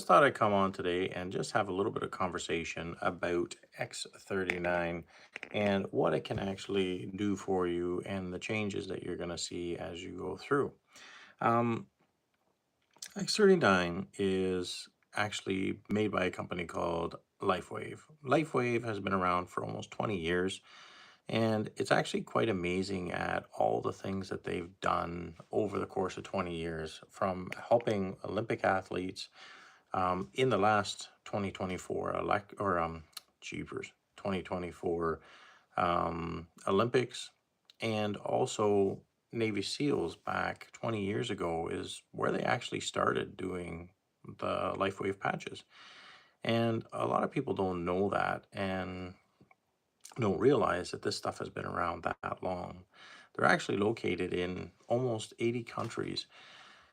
thought I'd come on today and just have a little bit of conversation about X39 and what it can actually do for you and the changes that you're going to see as you go through. Um, X39 is actually made by a company called LifeWave. LifeWave has been around for almost 20 years, and it's actually quite amazing at all the things that they've done over the course of 20 years, from helping Olympic athletes in the last 2024 jeepers 2024 Olympics, and also Navy SEALs back 20 years ago is where they actually started doing the LifeWave patches. And a lot of people don't know that and don't realize that this stuff has been around that long. They're actually located in almost 80 countries,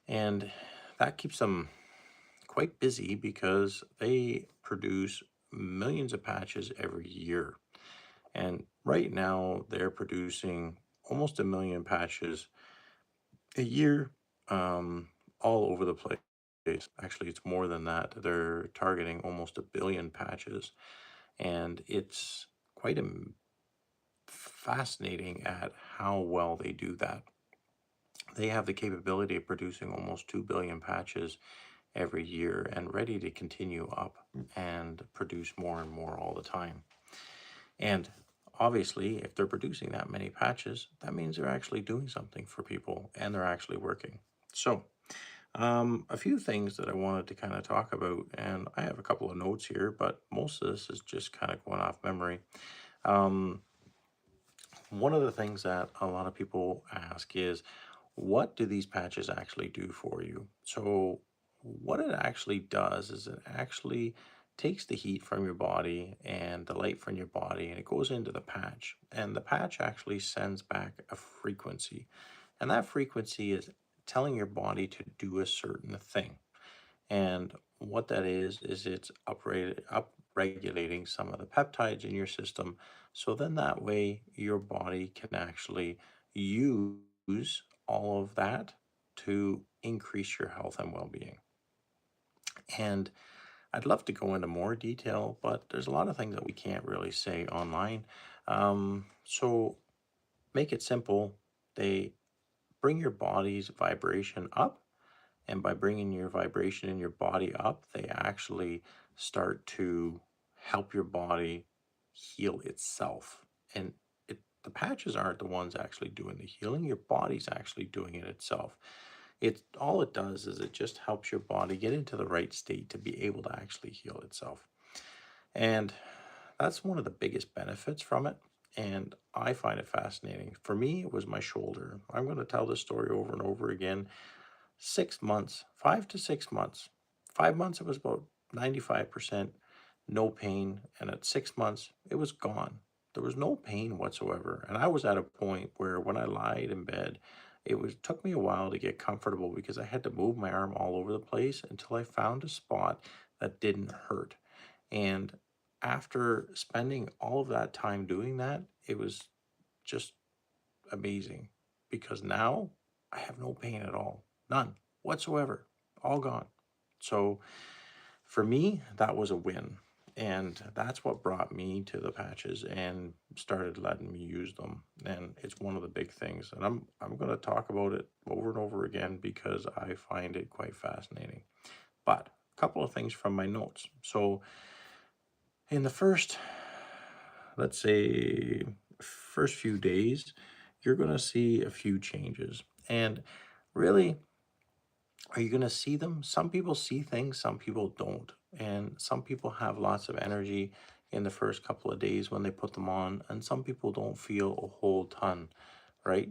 and that keeps them quite busy because they produce millions of patches every year. And right now, they're producing almost a million patches a year, all over the place. Actually, it's more than that. They're targeting almost a billion patches, and it's quite fascinating at how well they do that. They have the capability of producing almost 2 billion patches every year and ready to continue up and produce more and more all the time. And obviously, if they're producing that many patches, that means they're actually doing something for people and they're actually working. So, a few things that I wanted to kind of talk about, and I have a couple of notes here, but most of this is just kind of going off memory. Um, One of the things that a lot of people ask is, what do these patches actually do for you? So, what it actually does is it actually takes the heat from your body and the light from your body and it goes into the patch. And the patch actually sends back a frequency. And that frequency is telling your body to do a certain thing. And what that is it's upregulating some of the peptides in your system. So then that way your body can actually use all of that to increase your health and well-being. And I'd love to go into more detail, but there's a lot of things that we can't really say online. So make it simple. They bring your body's vibration up, and by bringing your vibration in your body up, they actually start to help your body heal itself. And the patches aren't the ones actually doing the healing. Your body's actually doing it itself. It all it does is it just helps your body get into the right state to be able to actually heal itself. And that's one of the biggest benefits from it. And I find it fascinating. For me, it was my shoulder. I'm going to tell this story over and over again. 6 months, 5 to 6 months. 5 months, it was about 95%, no pain. And at 6 months, it was gone. There was no pain whatsoever. And I was at a point where when I lied in bed, took me a while to get comfortable because I had to move my arm all over the place until I found a spot that didn't hurt. And after spending all of that time doing that, it was just amazing because now I have no pain at all. None whatsoever. All gone. So for me, that was a win. And that's what brought me to the patches and started letting me use them. And it's one of the big things. And I'm going to talk about it over and over again because I find it quite fascinating. But a couple of things from my notes. So in the first, let's say, first few days, you're going to see a few changes. And really, are you going to see them? Some people see things, some people don't. And some people have lots of energy in the first couple of days when they put them on, and some people don't feel a whole ton, right?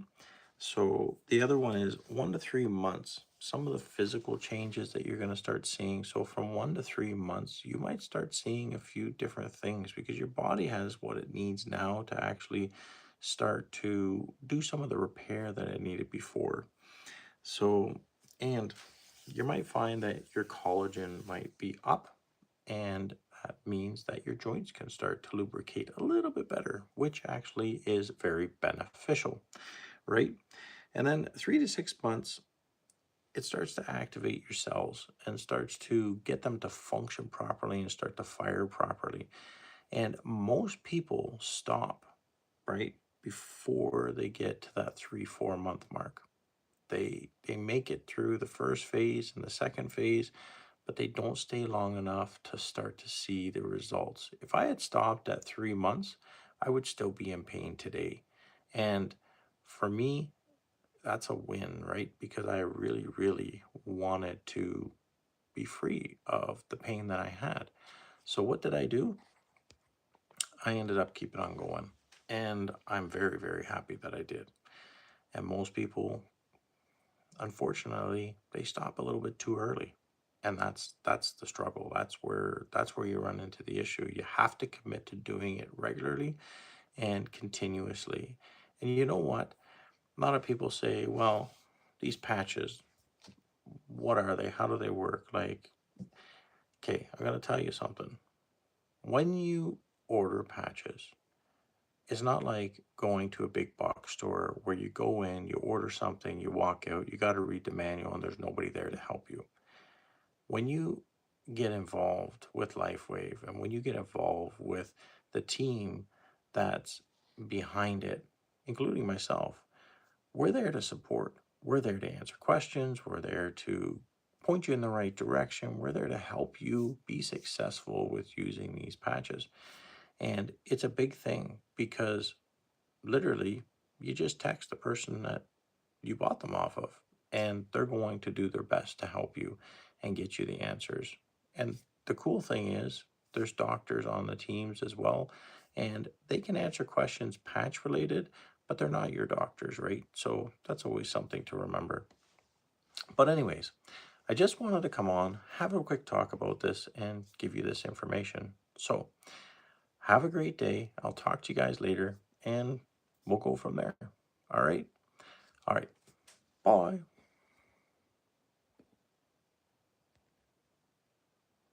So the other one is 1 to 3 months. Some of the physical changes that you're going to start seeing. So from 1 to 3 months, you might start seeing a few different things because your body has what it needs now to actually start to do some of the repair that it needed before. So, and you might find that your collagen might be up, and that means that your joints can start to lubricate a little bit better, which actually is very beneficial, right? And then 3 to 6 months, it starts to activate your cells and starts to get them to function properly and start to fire properly. And most people stop right before they get to that 3, 4 month mark. They make it through the first phase and the second phase, but they don't stay long enough to start to see the results. If I had stopped at 3 months, I would still be in pain today. And for me, that's a win, right? Because I really, really wanted to be free of the pain that I had. So what did I do? I ended up keeping on going. And I'm very, very happy that I did. And most people, unfortunately, they stop a little bit too early. And that's the struggle. That's where you run into the issue. You have to commit to doing it regularly and continuously. And you know what? A lot of people say, well, these patches, what are they? How do they work? Like, okay, I'm going to tell you something. When you order patches, it's not like going to a big box store where you go in, you order something, you walk out, you got to read the manual, and there's nobody there to help you. When you get involved with LifeWave and when you get involved with the team that's behind it, including myself, we're there to support. We're there to answer questions. We're there to point you in the right direction. We're there to help you be successful with using these patches. And it's a big thing because literally you just text the person that you bought them off of, and they're going to do their best to help you and get you the answers. And the cool thing is, there's doctors on the teams as well, and they can answer questions patch related, but they're not your doctors, right? So that's always something to remember. But, anyways, I just wanted to come on, have a quick talk about this, and give you this information. So, have a great day. I'll talk to you guys later, and we'll go from there. All right. All right. Bye.